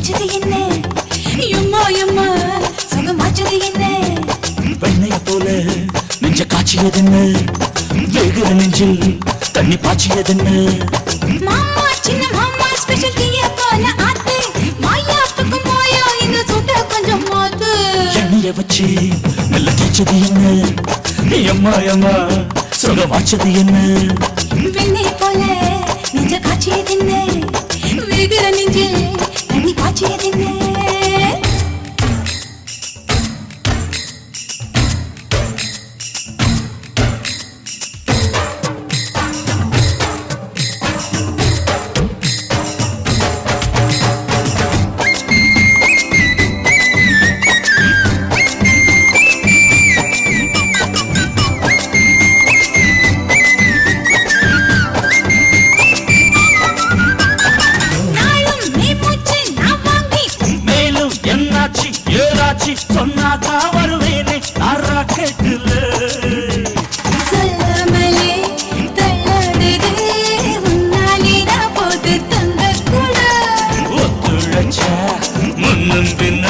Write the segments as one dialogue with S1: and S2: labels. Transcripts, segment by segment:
S1: தேய்ச்சது என்ன எம்மா எம்மா சுகமாச்சது என்ன
S2: வெண்ணைய போல நெஞ்ச காய்ச்சியதென்ன வேகிற நெஞ்சில் தண்ணி பாய்ச்சியதென்ன
S1: மாமா சின்ன மாமா ஸ்பெஷல் டீய போல ஆத்து மாயாத்துக்கு மாயா இந்த சுட்ட கொஞ்சம் மாத்து
S2: எண்ணெய வச்சு நல்ல தேய்ச்சது என்ன எம்மா எம்மா சுகமாச்சது என்ன
S1: வெண்ணைய போல நெஞ்ச காய்ச்சியது என்ன வேகிற நெஞ்சில் தண்ணி பாய்ச்சியது என்ன
S2: சொன்னாக்கா வருவேனே ஆறா கேட்டுல
S1: சொல்லமலே தள்ளாடுது உன்னாலிடா போது தங்க கூட
S2: ஒத்துழைச்சா முன்னும் பின்ன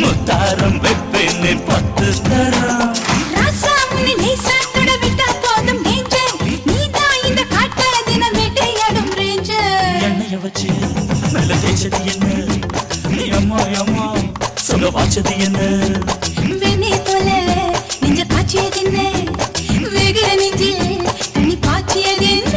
S2: முத்தாரம் வெப்பேனே 10 தரம்
S1: ராசாமுனி நேசாத்தோட விட்டா போதும் டேஞ்சர் நீதான் இந்த காட்ட தினம் வேட்டையாடும் ரேஞ்சர்
S2: எண்ணெய வச்சு நல்ல தேய்ச்சது என்ன அம்மா அம்மா சுகமாச்சது என்ன
S1: வெண்ணெய் போல நெஞ்ச காய்ச்சியது என்ன வேகிற நெஞ்சில் தண்ணி பாய்ச்சியது என்ன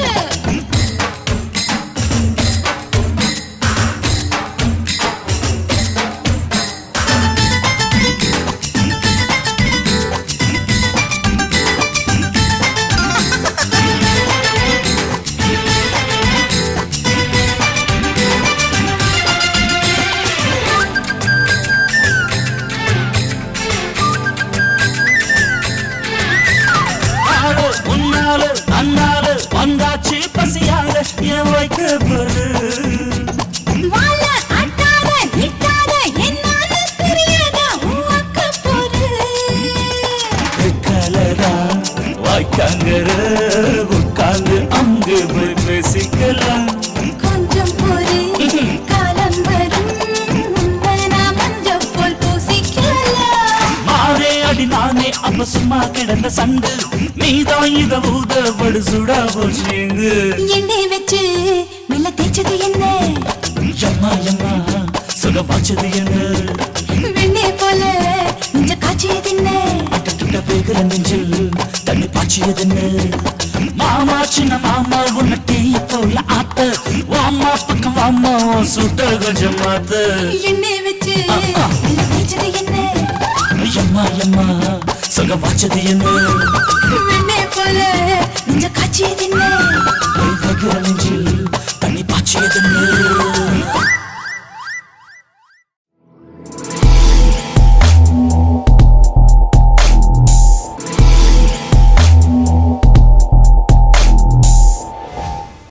S2: வந்தாச்சு பசியால என் வைக்க போது
S1: வாழ ஆட்டாத நிட்டாத என்னால தெரியாத உக்க போது
S2: கலரா வாய்க்காங்கற உட்கார்ந்து அங்கு போய் பேசிக்கலாம்
S1: கொஞ்சம் போது காலம் வரும் நான் மஞ்சள் போல் பூசிக்கலாம்
S2: மாறே அடி நானே அப்ப சும்மா கிடந்த சண்டு நீதான் இத ஊதபடு சுடா போச்சீங்கு
S1: எண்ணெய் வச்சு மெல்ல தேய்ச்சது என்ன
S2: எம்மா எம்மா சுகமாச்சது என்ன
S1: வெண்ணெய் போல நெஞ்ச காய்ச்சியது என்ன
S2: அட்டட்டுட்ட வேகிற நெஞ்சில் தண்ணி பாய்ச்சியது என்ன மாமா சின்ன மாமா உன்ன டீ போல ஆத்த வாமா பக்கம் வாமா சுட்ட கொஞ்சம் மாத்த
S1: எண்ணெய் வச்சு மெல்ல தேய்ச்சது என்ன
S2: எம்மா எம்மா சுகமாச்சது என்ன
S1: வெண்ணெய் போல நெஞ்ச காய்ச்சியது என்ன
S2: வேகிற நெஞ்சில் தண்ணி பாய்ச்சியது என்ன